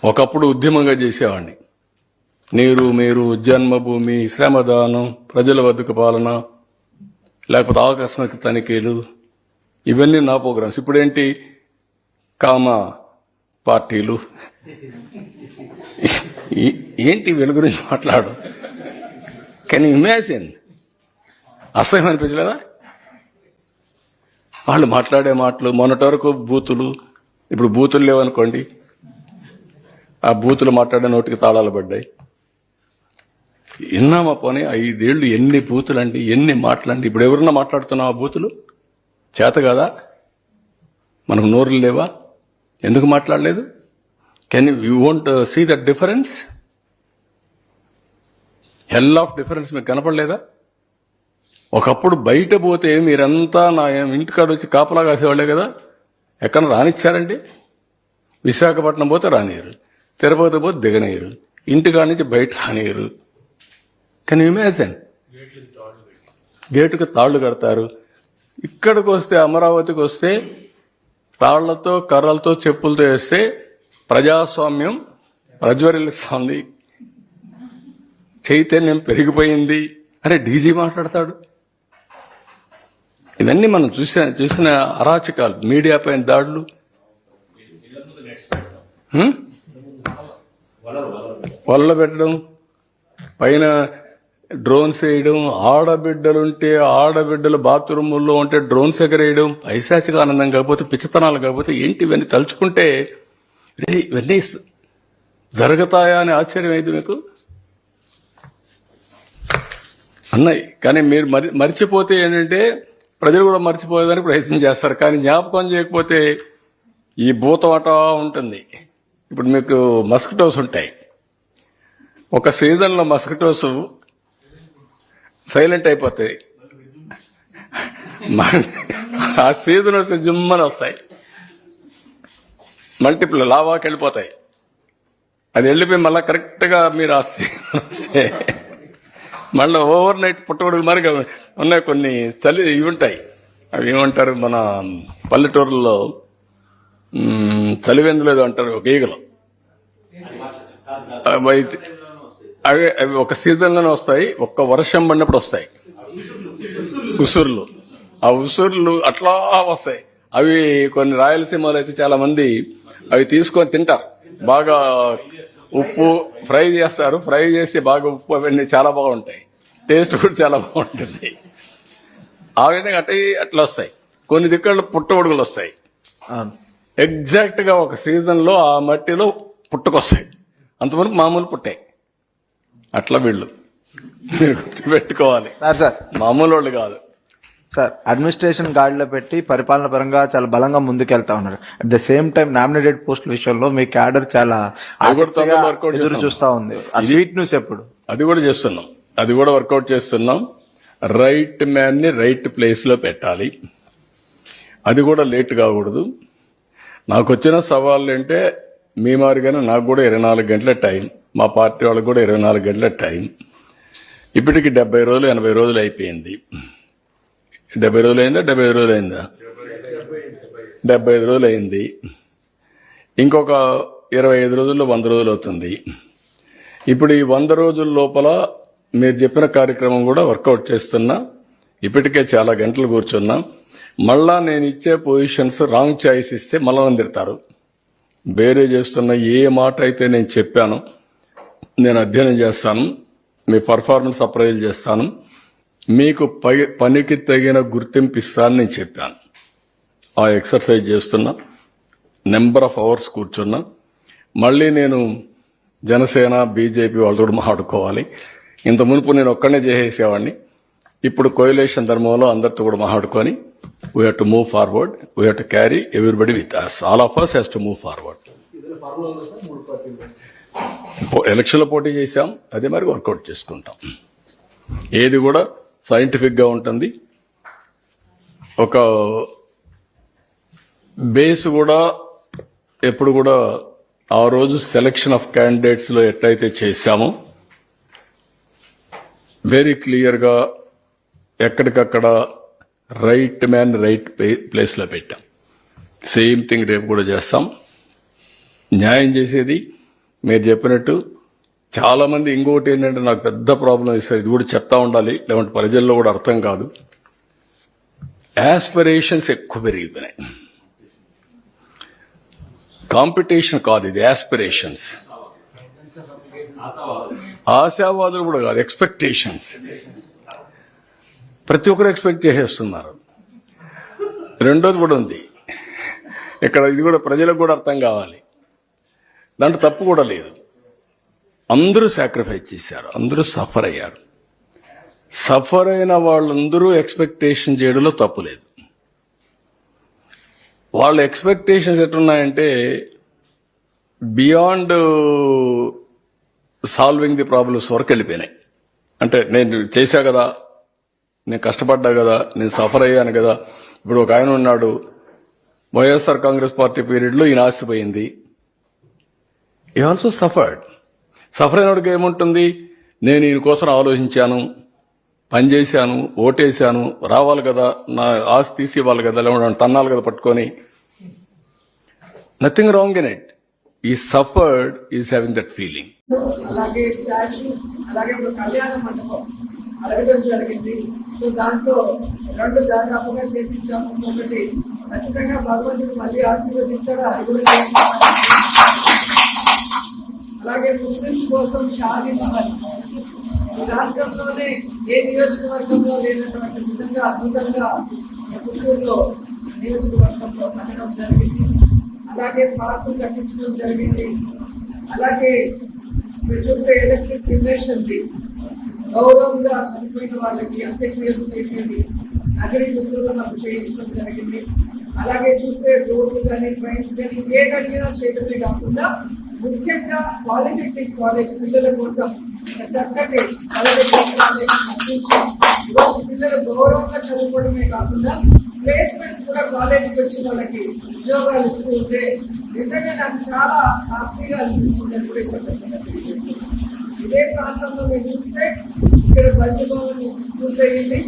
ఒకప్పుడు ఉద్యమంగా చేసేవాడిని. నీరు మీరు, జన్మభూమి, శ్రమదానం, ప్రజల వద్దకు పాలన, లేకపోతే ఆకస్మిక తనిఖీలు, ఇవన్నీ నా ప్రోగ్రామ్స్. ఇప్పుడేంటి కామ పార్టీలు, ఏంటి వీళ్ళ గురించి మాట్లాడు. Can imagine? అసహ్యం అనిపించలేదా? వాళ్ళు మాట్లాడే మాటలు, మొన్నటి వరకు బూతులు, ఇప్పుడు బూతులు లేవనుకోండి, ఆ బూతులు మాట్లాడే నోటికి తాళాలు పడ్డాయి. విన్నామా పోనీ 5 ఏళ్ళు ఎన్ని బూతులండి, ఎన్ని మాటలండి. ఇప్పుడు ఎవరన్నా మాట్లాడుతున్నాం ఆ బూతులు? చేత కదా? మనకు నోరులు లేవా? ఎందుకు మాట్లాడలేదు? Can you won't see that difference? Hell of difference మీకు కనపడలేదా? ఒకప్పుడు బయట పోతే మీరంతా నా ఇంటికాడ వచ్చి కాపలా కాసేవాళ్లే కదా. ఎక్కడ రానిచ్చారండి? విశాఖపట్నం పోతే రానియరు, తిరుపతి పోతే దిగనీయరు, ఇంటికాడ నుంచి బయట రానియరు. Can you imagine? గేటుకు తాళ్లు కడతారు. ఇక్కడికి వస్తే, అమరావతికి వస్తే తాళ్లతో, కర్రలతో, చెప్పులతో వేస్తే ప్రజాస్వామ్యం ప్రజ్వరిల్లుస్తోంది, చైతన్యం పెరిగిపోయింది అరే డీజీ మాట్లాడతాడు. ఇవన్నీ మనం చూసిన అరాచకాలు, మీడియా పైన దాడులు, వల్ల పెట్టడం, పైన డ్రోన్స్ వేయడం, ఆడబిడ్డలుంటే ఆడబిడ్డలు బాత్రూముల్లో ఉంటే డ్రోన్స్ ఎగరేయడం, పైశాచిక ఆనందం కాకపోతే, పిచ్చితనాలు కాకపోతే ఏంటి ఇవన్నీ తలుచుకుంటే ఇవన్నీ జరుగుతాయా అని ఆశ్చర్యం అయింది మీకు అన్నాయి. కానీ మీరు మర్చిపోతే ఏంటంటే ప్రజలు కూడా మర్చిపోయేదానికి ప్రయత్నం చేస్తారు. కానీ జ్ఞాపకం చేయకపోతే ఈ భూతం అటా ఉంటుంది. ఇప్పుడు మీకు మస్కిటోస్ ఉంటాయి. ఒక సీజన్లో మస్కిటోస్ సైలెంట్ అయిపోతాయి, ఆ సీజన్ వస్తే జుమ్మని వస్తాయి, మల్టిపుల్ లావాకి వెళ్ళిపోతాయి. అది వెళ్ళిపోయి మళ్ళీ కరెక్ట్గా మీరు ఆ సీజన్ వస్తే మళ్ళీ ఓవర్ నైట్ పుట్టగొడుగులు మరి ఉన్నాయి. కొన్ని చలి ఇవి ఉంటాయి, అవి ఏమంటారు మన పల్లెటూరులో చలివెందులేదు అంటారు, ఒక ఈగలు. అవి ఒక సీజన్లోనే వస్తాయి, ఒక్క వర్షం పడినప్పుడు వస్తాయి ఉసుర్లు. ఆ ఉసుర్లు అట్లా వస్తాయి. అవి కొన్ని రాయలసీమలో అయితే చాలా మంది అవి తీసుకొని తింటారు. బాగా ఉప్పు ఫ్రై చేస్తారు, ఫ్రై చేసి బాగా ఉప్పు అవన్నీ చాలా బాగుంటాయి, టేస్ట్ కూడా చాలా బాగుంటుంది. ఆ విధంగా అట్లా వస్తాయి. కొన్ని దిక్కుల్లో పుట్టగొడుగులు వస్తాయి. ఎగ్జాక్ట్ గా ఒక సీజన్ లో ఆ మట్టిలో పుట్టుకొస్తాయి, అంతవరకు మామూలు పుట్టాయి. అట్లా వీళ్ళు మీరు గుర్తుపెట్టుకోవాలి, మామూలు వాళ్ళు కాదు సార్. అడ్మినిస్ట్రేషన్ గాడిలో పెట్టి పరిపాలన పరంగా చాలా బలంగా ముందుకెళ్తా ఉన్నారు. At the same time nominated పోస్టుల విషయంలో మీ క్యాడర్ చాలా ఎదురు చూస్తా ఉంది. ఆ స్వీట్ న్యూస్ ఎప్పుడు? అది కూడా చేస్తున్నాం, అది కూడా వర్కౌట్ చేస్తున్నాం. రైట్ మ్యాన్ ని రైట్ ప్లేస్ లో పెట్టాలి, అది కూడా లేట్ కాకూడదు. నాకు వచ్చిన సవాళ్ళు అంటే మీ మారిగానే నాకు కూడా 24 గంటల టైం, మా పార్టీ వాళ్ళకి కూడా 24 గంటల టైం. ఇప్పటికి 70 రోజులు 80 రోజులు అయిపోయింది. 70 రోజులు అయిందా? 75 రోజులు అయిందా? 75 రోజులు అయింది. ఇంకొక 25 రోజుల్లో 100 రోజులు అవుతుంది. ఇప్పుడు ఈ 100 రోజుల లోపల మీరు చెప్పిన కార్యక్రమం కూడా వర్కౌట్ చేస్తున్నా. ఇప్పటికే చాలా గంటలు కూర్చున్నా. మళ్ళా నేను ఇచ్చే పొజిషన్స్ రాంగ్ చాయిస్ ఇస్తే మళ్ళా తిడతారు. వేరే చేస్తున్న ఏ మాట అయితే నేను చెప్పానో నేను అధ్యయనం చేస్తాను, మీ పర్ఫార్మెన్స్ అప్రైజ్ చేస్తాను, మీకు పనికి తగిన గుర్తింపు ఇస్తానని నేను చెప్పాను. ఆ ఎక్సర్సైజ్ చేస్తున్నా, నెంబర్ ఆఫ్ అవర్స్ కూర్చున్నా. మళ్ళీ నేను జనసేన బీజేపీ వాళ్ళతో కూడా మాట్లాడుకోవాలి. ఇంత మునుపు నేను ఒక్కడనే చేసేసేవాడిని. ఇప్పుడు కోయిలేషన్ ధర్మంలో అందరితో కూడా మాట్లాడుకొని we have to move forward, we have to carry everybody with us, all of us has to move forward. ఎలక్షన్లో పోటీ చేశాం, అదే మరి వర్కౌట్ చేసుకుంటాం. ఏది కూడా సైంటిఫిక్ గా ఉంటుంది. ఒక బేస్ కూడా ఎప్పుడు కూడా ఆ రోజు సెలక్షన్ ఆఫ్ క్యాండిడేట్స్ లో ఎట్లయితే చేశామో వెరీ క్లియర్ గా ఎక్కడికక్కడ రైట్ మ్యాన్ రైట్ ప్లేస్ లో పెట్టాం. సేమ్ థింగ్ రేపు కూడా చేస్తాం. న్యాయం చేసేది, మీరు చెప్పినట్టు చాలా మంది ఇంకొకటి ఏంటంటే నాకు పెద్ద ప్రాబ్లం ఇస్తారు, ఇది కూడా చెప్తా ఉండాలి, లేదంటే ప్రజల్లో కూడా అర్థం కాదు. యాస్పిరేషన్స్ ఎక్కువ పెరిగిపోయినాయి. కాంపిటీషన్ కాదు, ఇది యాస్పిరేషన్స్. ఆశావాదులు కూడా కాదు, ఎక్స్పెక్టేషన్స్. ప్రతి ఒక్కరు ఎక్స్పెక్ట్ చేసేస్తున్నారు. రెండోది కూడా ఉంది ఇక్కడ, ఇది కూడా ప్రజలకు కూడా అర్థం కావాలి. దాంట్లో తప్పు కూడా లేదు. అందరూ సాక్రిఫైస్ చేశారు, అందరూ సఫర్ అయ్యారు. సఫర్ అయిన వాళ్ళందరూ ఎక్స్పెక్టేషన్ చేయడంలో తప్పు లేదు. వాళ్ళ ఎక్స్పెక్టేషన్స్ ఎట్లున్నాయంటే బియాండ్ సాల్వింగ్ ది ప్రాబ్లమ్స్ వరకు వెళ్ళిపోయినాయి. అంటే నేను చేశా కదా, నేను కష్టపడ్డా కదా, నేను సఫర్ అయ్యాను కదా. ఇప్పుడు ఒక ఆయన ఉన్నాడు, వైఎస్ఆర్ కాంగ్రెస్ పార్టీ పీరియడ్లో ఈయన ఆస్తిపోయింది. ఈ ఆల్సో సఫర్డ్. సఫర్ అయినోడికి ఏముంటుంది, నేను ఈయన కోసం ఆలోచించాను, పనిచేశాను, ఓటేశాను, రావాలి కదా, నా ఆస్తి తీసి ఇవ్వాలి కదా, లేకుంటే తన్నాలి కదా పట్టుకొని. Nothing wrong in it. ఈ suffered is having that feeling. అలాగే స్టాచ్యూ, అలాగే ఒక కళ్యాణ మండపం అడగడం జరిగింది. సో దాంట్లో 2 దాదాపుగా చేసి ఇచ్చాము. ఒకటి ఖచ్చితంగా భగవంతుడు మళ్ళీ ఆశీర్వదిస్తాడు, అది కూడా చేస్తాం. అలాగే ముస్లింస్ కోసం షాదీ మహల్ ఈ రాష్ట్రంలోనే ఏ నియోజకవర్గంలో లేనటువంటి విధంగా అద్భుతంగా పుత్తూరులో నియోజకవర్గంలో కట్టడం జరిగింది. అలాగే పార్కులు కట్టించడం జరిగింది. అలాగే మీరు చూస్తే ఎలక్ట్రిక్ క్రిమేషన్ ది గౌరవంగా చనిపోయిన వాళ్ళకి అంత్యక్రియలు చేసేది నగరి పుత్తూరులో నాకు చేయించడం జరిగింది. అలాగే చూస్తే రోడ్లు కానీ ట్రైన్స్ కానీ ఏ అడిగినా చేయడమే కాకుండా ముఖ్యంగా పాలిటెక్నిక్ కాలేజ్ పిల్లల కోసం చక్కటి పాలిటెక్నిక్ కాలేజ్ అందించి ఈరోజు పిల్లలు గౌరవంగా చదువుకోవడమే కాకుండా ప్లేస్మెంట్స్ కూడా కాలేజీకి వచ్చిన వాళ్ళకి ఉద్యోగాలు ఇస్తూ ఉంటే నిజంగా నాకు చాలా హ్యాపీగా అనిపిస్తుంది. కూడా ఈ సందర్భంగా తెలియజేస్తున్నాను. ఇదే ప్రాంతంలో మీరు చూస్తే ఇక్కడ బల్జభవన్ పూర్తయింది.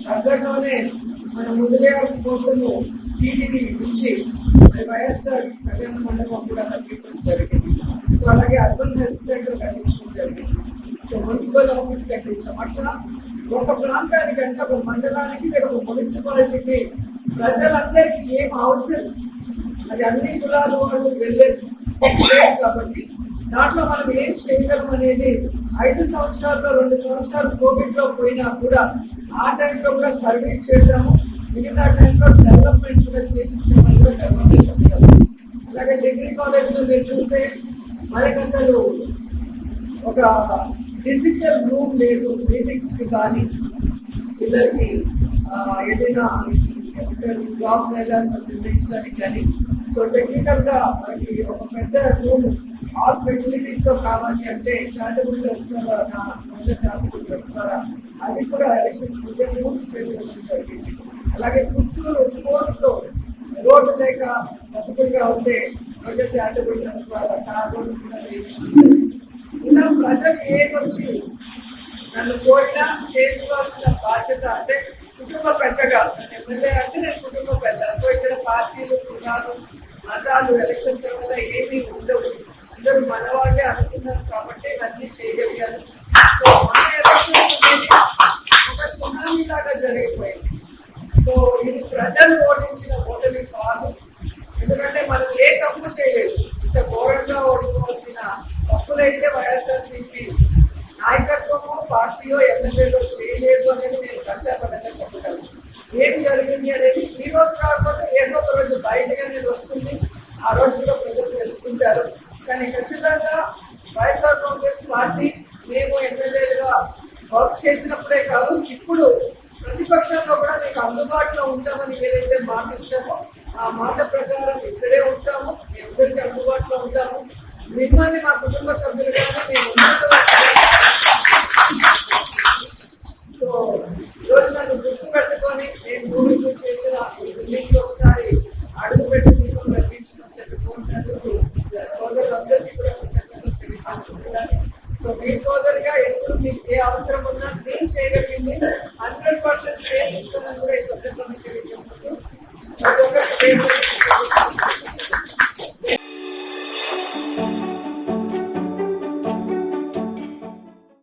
దగ్గరలోనే మన ముదిలేయాల్సి కోసము టీటీడీ నుంచి వైఎస్ఆర్ కళ్యాణ మండపం కూడా కట్టించడం జరిగింది. సో అలాగే అర్బన్ హెల్త్ సెంటర్ కట్టించడం జరిగింది. సో మున్సిపల్ ఆఫీస్ కట్టించాం. అట్లా ఒక ప్రాంతానికి అంటే ఒక మండలానికి లేదా ఒక మున్సిపాలిటీకి ప్రజలందరికీ ఏం అవసరం అది అన్ని కులాల వాళ్ళు వెళ్ళే కాబట్టి దాంట్లో మనం ఏం చేయగలం అనేది 5 సంవత్సరాల్లో 2 సంవత్సరాలు కోవిడ్ లో పోయినా కూడా ఆ టైంలో కూడా సర్వీస్ చేశాము. మిగతా టైంలో డెవలప్మెంట్ కూడా చేసి కూడా గర్వంగా చెప్పగలం. అలాగే డిగ్రీ కాలేజ్ లో మీరు చూస్తే మనకి అసలు ఒక డిజిటల్ రూమ్ లేదు మీటింగ్స్ కి కానీ పిల్లలకి ఏదైనా జాబ్ వెళ్ళాలని నిర్ణయించడానికి కానీ. సో టెక్నికల్ గా మనకి ఒక పెద్ద రూమ్ ఆల్ ఫెసిలిటీస్ తో కావాలి అంటే చారిటబుల్ ట్రస్ట్ ద్వారా చారిటబుల్ ట్రస్ట్ ద్వారా అది కూడా ఎలక్షన్స్ ముందే పూర్తి చేసుకోవడం జరిగింది. అలాగే పుత్తూరు కోర్టులో రోడ్డు లేక బతుకులుగా ఉంటే రోజా చారిటబుల్ ట్రస్ట్ ద్వారా ఆ రోడ్డు కూడా వేయించడం జరిగింది. ఇలా ప్రజలు ఏదొచ్చి నన్ను కోరినా చేసుకోవాల్సిన బాధ్యత అంటే కుటుంబ పెద్దగా ఎమ్మెల్యే అంటే నేను కుటుంబ పెద్ద. సో ఇక్కడ పార్టీలు కులాలు మతాలు ఎలక్షన్ తర్వాత ఏమీ ఉండవు, అందరూ మన వాళ్ళే అనుకున్నారు కాబట్టి అన్నీ చేయగలిగాను. సో మన ఎలక్షన్ ఒక సునామీ లాగా జరిగిపోయింది. సో ఇది ప్రజలు ఓడించిన ఓటమి కాదు. ఎందుకంటే మనం ఏ తప్పు చేయలేదు. ఇంత ఘోరంగా ఓడిపోవాల్సిన తప్పులైతే వైఎస్ఆర్సీపీ నాయకత్వమో పార్టీయో ఎమ్మెల్యేలో చేయలేదు అనేది నేను గంటపరంగా చెప్పగలను. ఏం జరిగింది అనేది ఈ రోజు కాకపోతే ఏదో ఒక రోజు బయటగా అనేది వస్తుంది. ఆ రోజు కూడా ప్రజలు తెలుసుకుంటారు. కానీ ఖచ్చితంగా వైఎస్ఆర్ కాంగ్రెస్ పార్టీ మేము ఎమ్మెల్యేలుగా వర్క్ చేసినప్పుడే కాదు, ఇప్పుడు ప్రతిపక్షంలో కూడా మీకు అందుబాటులో ఉంటామని ఏదైతే మాట ఇచ్చామో ఆ మాట ప్రకారం ఇక్కడే ఉంటాము, అందరికీ అందుబాటులో ఉంటాము. మిమ్మల్ని మా కుటుంబ సభ్యులుగానే మేము సో ఈరోజు నన్ను గుర్తు పెట్టుకొని నేను భూమికి చేసిన ఈ బిల్డింగ్ లో ఒకసారి అడుగు పెట్టి దీపం వెలిగించమని చెప్పి కోరినందుకు సోదరులందరికీ కూడా కృతజ్ఞతలు తెలియజేస్తున్నాను. సో మీ సోదరిగా ఎప్పుడు మీకు ఏ అవసరం ఉన్నా నేను చేయగలిగింది 100% చేసి ఇస్తానని కూడా ఈ సందర్భంగా